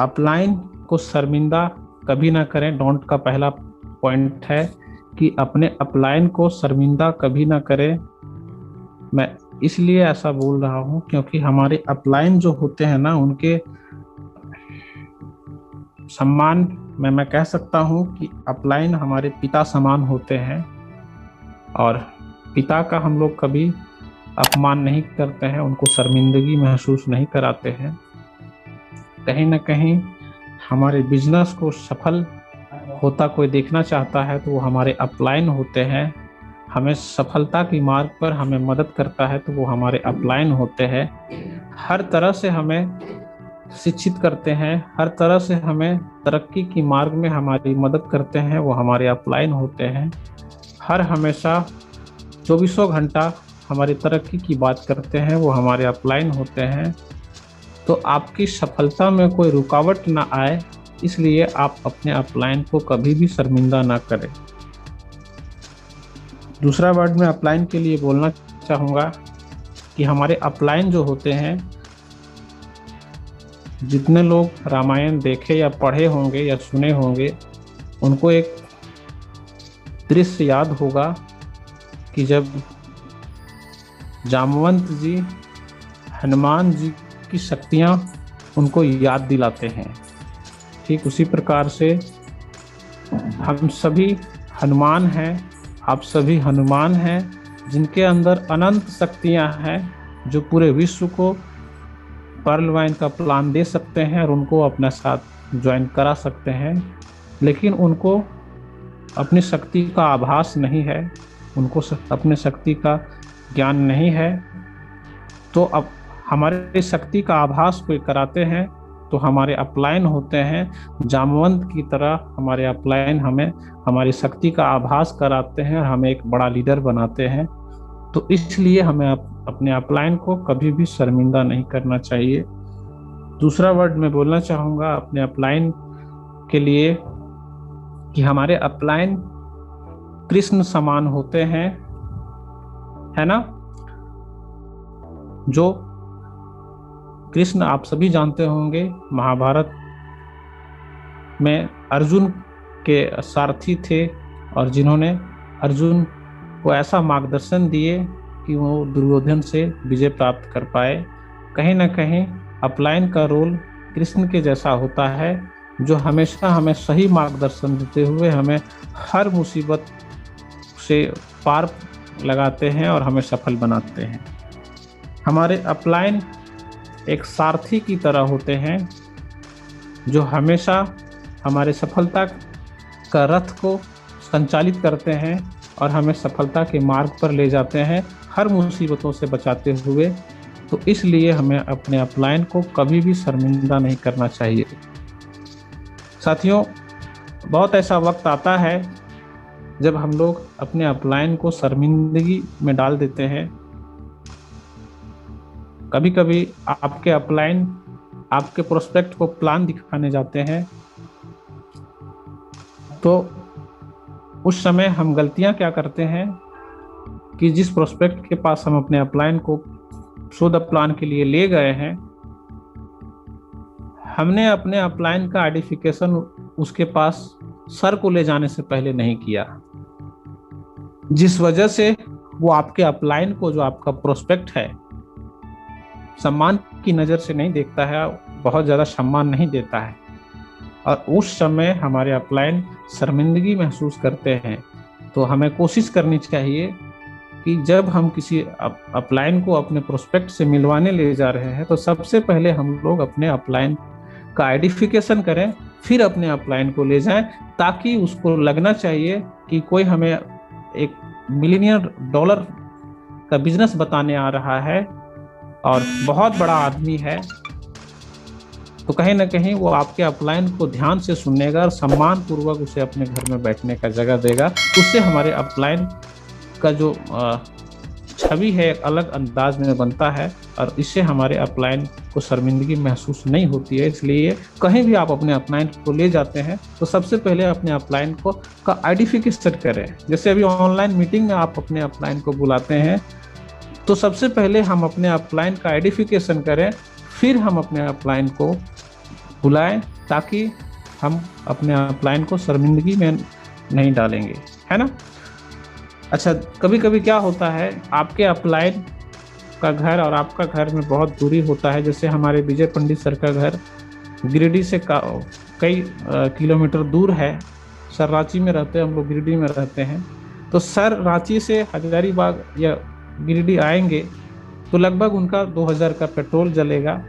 Upline को शर्मिंदा कभी ना करें। डोंट का पहला पॉइंट है कि अपने अपलाइन को शर्मिंदा कभी ना करें। मैं इसलिए ऐसा बोल रहा हूँ क्योंकि हमारे अपलाइन जो होते हैं ना, उनके सम्मान में मैं कह सकता हूँ कि अपलाइन हमारे पिता समान होते हैं, और पिता का हम लोग कभी अपमान नहीं करते हैं, उनको शर्मिंदगी महसूस नहीं कराते हैं। कहीं ना कहीं हमारे बिजनेस को सफल होता कोई देखना चाहता है तो वो हमारे अपलाइन होते हैं। हमें सफलता की मार्ग पर हमें मदद करता है तो वो हमारे अपलाइन होते हैं। हर तरह से हमें शिक्षित करते हैं, हर तरह से हमें तरक्की की मार्ग में हमारी मदद करते हैं, वो हमारे अपलाइन होते हैं। हर हमेशा चौबीसों घंटा हमारी तरक्की की बात करते हैं, वो हमारे अपलाइन होते हैं। तो आपकी सफलता में कोई रुकावट ना आए, इसलिए आप अपने अपलाइन को कभी भी शर्मिंदा ना करें। दूसरा वर्ड मैं अपलाइन के लिए बोलना चाहूँगा कि हमारे अपलाइन जो होते हैं, जितने लोग रामायण देखे या पढ़े होंगे या सुने होंगे, उनको एक दृश्य याद होगा कि जब जामवंत जी हनुमान जी की शक्तियाँ उनको याद दिलाते हैं, ठीक उसी प्रकार से हम सभी हनुमान हैं, आप सभी हनुमान हैं, जिनके अंदर अनंत शक्तियाँ हैं, जो पूरे विश्व को पर्ल वाइन का प्लान दे सकते हैं और उनको अपने साथ ज्वाइन करा सकते हैं। लेकिन उनको अपनी शक्ति का आभास नहीं है, उनको अपने शक्ति का ज्ञान नहीं है। तो अब हमारे शक्ति का आभास कोई कराते हैं तो हमारे अपलाइन होते हैं। जामवंत की तरह हमारे अपलाइन हमें हमारी शक्ति का आभास कराते हैं और हमें एक बड़ा लीडर बनाते हैं। तो इसलिए हमें अपने अपलाइन को कभी भी शर्मिंदा नहीं करना चाहिए। दूसरा वर्ड मैं बोलना चाहूँगा अपने अपलाइन के लिए कि हमारे अपलाइन कृष्ण समान होते हैं, है ना। जो कृष्ण आप सभी जानते होंगे, महाभारत में अर्जुन के सारथी थे और जिन्होंने अर्जुन को ऐसा मार्गदर्शन दिए कि वो दुर्योधन से विजय प्राप्त कर पाए। कहीं ना कहीं अपलाइन का रोल कृष्ण के जैसा होता है, जो हमेशा हमें सही मार्गदर्शन देते हुए हमें हर मुसीबत से पार लगाते हैं और हमें सफल बनाते हैं। हमारे अपलाइन एक सारथी की तरह होते हैं, जो हमेशा हमारे सफलता का रथ को संचालित करते हैं और हमें सफलता के मार्ग पर ले जाते हैं, हर मुसीबतों से बचाते हुए। तो इसलिए हमें अपने अपलाइन को कभी भी शर्मिंदा नहीं करना चाहिए। साथियों, बहुत ऐसा वक्त आता है जब हम लोग अपने अपलाइन को शर्मिंदगी में डाल देते हैं। कभी कभी आपके अपलाइन आपके प्रोस्पेक्ट को प्लान दिखाने जाते हैं, तो उस समय हम गलतियां क्या करते हैं कि जिस प्रोस्पेक्ट के पास हम अपने अपलाइन को शो द प्लान के लिए ले गए हैं, हमने अपने अपलाइन का आइडेंटिफिकेशन उसके पास सर को ले जाने से पहले नहीं किया, जिस वजह से वो आपके अपलाइन को, जो आपका प्रोस्पेक्ट है, सम्मान की नज़र से नहीं देखता है, बहुत ज़्यादा सम्मान नहीं देता है, और उस समय हमारे अपलाइन शर्मिंदगी महसूस करते हैं। तो हमें कोशिश करनी चाहिए कि जब हम किसी अपलाइन को अपने प्रोस्पेक्ट से मिलवाने ले जा रहे हैं, तो सबसे पहले हम लोग अपने अपलाइन का आइडेंटिफिकेशन करें, फिर अपने अपलाइन को ले जाएं, ताकि उसको लगना चाहिए कि कोई हमें एक मिलियनियर डॉलर का बिजनेस बताने आ रहा है और बहुत बड़ा आदमी है। तो कहीं ना कहीं वो आपके अपलाइन को ध्यान से सुनेगा और सम्मान पूर्वक उसे अपने घर में बैठने का जगह देगा। उससे हमारे अपलाइन का जो छवि है एक अलग अंदाज में बनता है, और इससे हमारे अपलाइन को शर्मिंदगी महसूस नहीं होती है। इसलिए कहीं भी आप अपने अपलाइन को ले जाते हैं तो सबसे पहले अपने अपलाइन को का आइडेंटिफिकेशन करें। जैसे अभी ऑनलाइन मीटिंग में आप अपने अपलाइन को बुलाते हैं, तो सबसे पहले हम अपने अपलाइन का आइडेंटिफिकेशन करें, फिर हम अपने अपलाइन को बुलाएं, ताकि हम अपने अपलाइन को शर्मिंदगी में नहीं डालेंगे, है ना। अच्छा, कभी कभी क्या होता है, आपके अपलाइन का घर और आपका घर में बहुत दूरी होता है। जैसे हमारे विजय पंडित सर का घर गिरिडीह से कई किलोमीटर दूर है। सर रांची में रहते हैं, हम लोग गिरिडीह में रहते हैं। तो सर रांची से हजारीबाग या गिरिडीह आएंगे तो लगभग उनका 2000 का पेट्रोल जलेगा।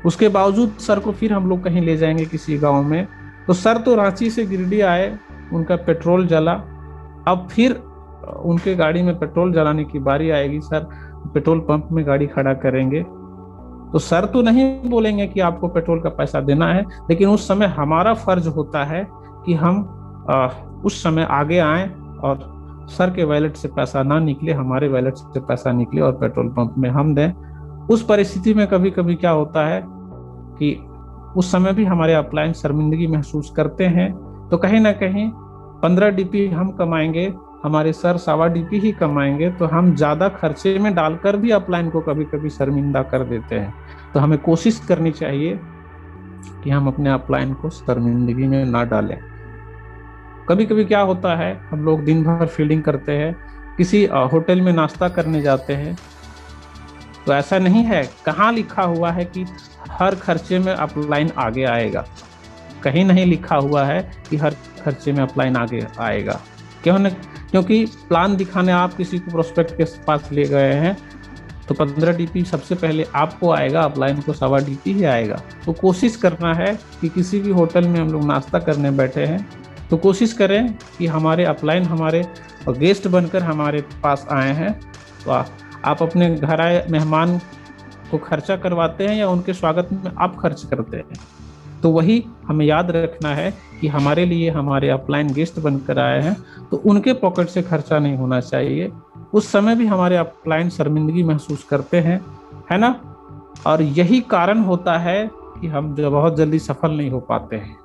उसके बावजूद सर को फिर हम लोग कहीं ले जाएंगे किसी गांव में, तो सर तो रांची से गिरिडीह आए, उनका पेट्रोल जला। अब फिर उनके गाड़ी में पेट्रोल जलाने की बारी आएगी, सर पेट्रोल पंप में गाड़ी खड़ा करेंगे, तो सर तो नहीं बोलेंगे कि आपको पेट्रोल का पैसा देना है, लेकिन उस समय हमारा फर्ज होता है कि हम उस समय आगे आएं और सर के वैलेट से पैसा ना निकले, हमारे वैलेट से पैसा निकले और पेट्रोल पंप में हम दें। उस परिस्थिति में कभी कभी क्या होता है कि उस समय भी हमारे अपलाइन शर्मिंदगी महसूस करते हैं। तो कहीं ना कहीं 15 डीपी हम कमाएंगे, हमारे सर 1.25 डीपी ही कमाएंगे, तो हम ज़्यादा खर्चे में डालकर भी अपलाइन को कभी कभी शर्मिंदा कर देते हैं। तो हमें कोशिश करनी चाहिए कि हम अपने अपलाइन को शर्मिंदगी में ना डालें। कभी कभी क्या होता है, हम लोग दिन भर फील्डिंग करते हैं, किसी होटल में नाश्ता करने जाते हैं, तो ऐसा नहीं है, कहाँ लिखा हुआ है कि हर खर्चे में अपलाइन आगे आएगा। कहीं नहीं लिखा हुआ है कि हर खर्चे में अपलाइन आगे आएगा। क्यों न, क्योंकि प्लान दिखाने आप किसी को प्रोस्पेक्ट के पास ले गए हैं तो 15 डीपी सबसे पहले आपको आएगा, अपलाइन को 1.25 डीपी ही आएगा। तो कोशिश करना है कि किसी भी होटल में हम लोग नाश्ता करने बैठे हैं तो कोशिश करें कि हमारे अपलाइन हमारे गेस्ट बनकर हमारे पास आए हैं। तो आप अपने घर आए मेहमान को खर्चा करवाते हैं या उनके स्वागत में आप खर्च करते हैं, तो वही हमें याद रखना है कि हमारे लिए हमारे अपलाइन गेस्ट बनकर आए हैं, तो उनके पॉकेट से खर्चा नहीं होना चाहिए। उस समय भी हमारे अपलाइन शर्मिंदगी महसूस करते हैं, है ना। और यही कारण होता है कि हम जो बहुत जल्दी सफल नहीं हो पाते हैं।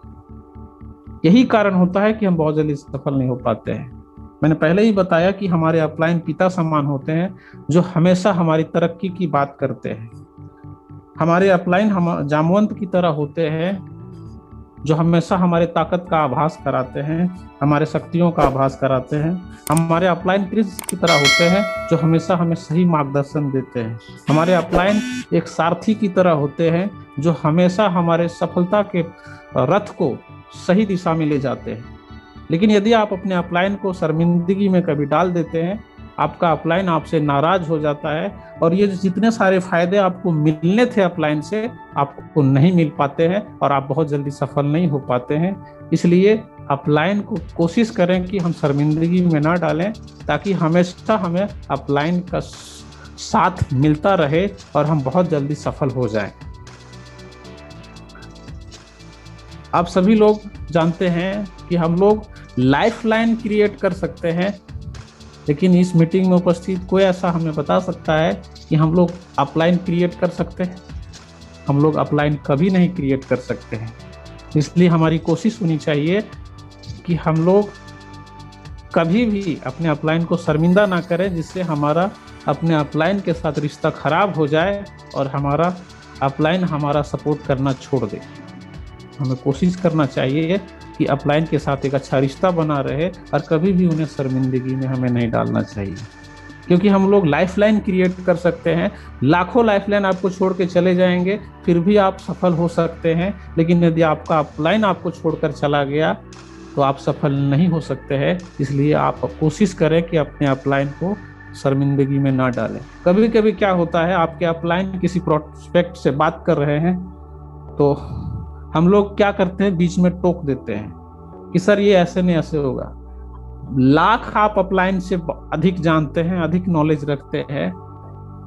यही कारण होता है कि हम बहुत जल्दी सफल नहीं हो पाते हैं। मैंने पहले ही बताया कि हमारे अपलाइन पिता समान होते हैं, जो हमेशा हमारी तरक्की की बात करते हैं। हमारे अपलाइन हम जामवंत की तरह होते हैं, जो हमेशा हमारे ताकत का आभास कराते हैं, हमारे शक्तियों का आभास कराते हैं। हमारे अपलाइन प्रिंस की तरह होते हैं, जो हमेशा हमें सही मार्गदर्शन देते हैं। हमारे अपलाइन एक सारथी की तरह होते हैं, जो हमेशा हमारे सफलता के रथ को सही दिशा में ले जाते हैं। लेकिन यदि आप अपने अपलाइन को शर्मिंदगी में कभी डाल देते हैं, आपका अपलाइन आपसे नाराज हो जाता है और ये जितने सारे फायदे आपको मिलने थे अपलाइन से, आपको नहीं मिल पाते हैं और आप बहुत जल्दी सफल नहीं हो पाते हैं। इसलिए अपलाइन को कोशिश करें कि हम शर्मिंदगी में ना डालें, ताकि हमेशा हमें अपलाइन का साथ मिलता रहे और हम बहुत जल्दी सफल हो जाएं। आप सभी लोग जानते हैं कि हम लोग लाइफलाइन क्रिएट कर सकते हैं, लेकिन इस मीटिंग में उपस्थित कोई ऐसा हमें बता सकता है कि हम लोग अपलाइन क्रिएट कर सकते हैं? हम लोग अपलाइन कभी नहीं क्रिएट कर सकते हैं। इसलिए हमारी कोशिश होनी चाहिए कि हम लोग कभी भी अपने अपलाइन को शर्मिंदा ना करें, जिससे हमारा अपने अपलाइन के साथ रिश्ता खराब हो जाए और हमारा अपलाइन हमारा सपोर्ट करना छोड़ दे। हमें कोशिश करना चाहिए कि अपलाइन के साथ एक अच्छा रिश्ता बना रहे और कभी भी उन्हें शर्मिंदगी में हमें नहीं डालना चाहिए, क्योंकि हम लोग लाइफलाइन क्रिएट कर सकते हैं। लाखों लाइफलाइन आपको छोड़ के चले जाएंगे, फिर भी आप सफल हो सकते हैं। लेकिन यदि आपका अपलाइन आपको छोड़कर चला गया तो आप सफल नहीं हो सकते हैं। इसलिए आप कोशिश करें कि अपने अपलाइन को शर्मिंदगी में ना डालें। कभी कभी क्या होता है, आपके अपलाइन किसी प्रोस्पेक्ट से बात कर रहे हैं तो हम लोग क्या करते हैं, बीच में टोक देते हैं कि सर ये ऐसे नहीं ऐसे होगा। लाख आप अपलाइन से अधिक जानते हैं, अधिक नॉलेज रखते हैं,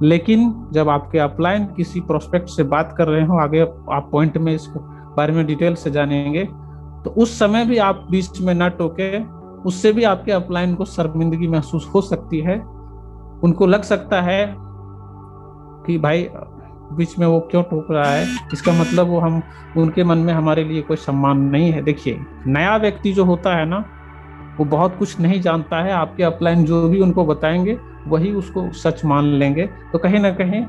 लेकिन जब आपके अपलाइन किसी प्रोस्पेक्ट से बात कर रहे हो, आगे आप पॉइंट में इस बारे में डिटेल से जानेंगे, तो उस समय भी आप बीच में ना टोके। उससे भी आपके अपलाइन को शर्मिंदगी महसूस हो सकती है। उनको लग सकता है कि भाई बीच में वो क्यों टोक रहा है, इसका मतलब वो हम उनके मन में हमारे लिए कोई सम्मान नहीं है। देखिए, नया व्यक्ति जो होता है ना, वो बहुत कुछ नहीं जानता है। आपके अपलाइन जो भी उनको बताएंगे वही उसको सच मान लेंगे। तो कहीं ना कहीं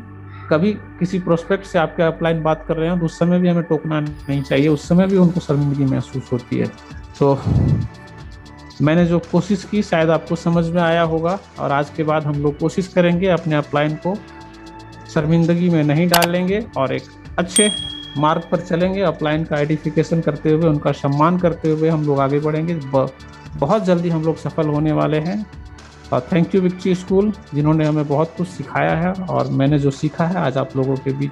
कभी किसी प्रोस्पेक्ट से आपके अपलाइन बात कर रहे हैं तो उस समय भी हमें टोकना नहीं चाहिए, उस समय भी उनको शर्मिंदगी महसूस होती है। तो मैंने जो कोशिश की शायद आपको समझ में आया होगा, और आज के बाद हम लोग कोशिश करेंगे अपने अपलाइन को शर्मिंदगी में नहीं डालेंगे और एक अच्छे मार्ग पर चलेंगे। अपलाइन का आइडेंटिफिकेशन करते हुए, उनका सम्मान करते हुए हम लोग आगे बढ़ेंगे। बहुत जल्दी हम लोग सफल होने वाले हैं। और थैंक यू विक्ट्री स्कूल, जिन्होंने हमें बहुत कुछ सिखाया है, और मैंने जो सीखा है आज आप लोगों के बीच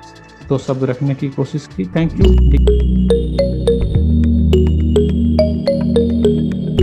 दो शब्द रखने की कोशिश की। Thank you.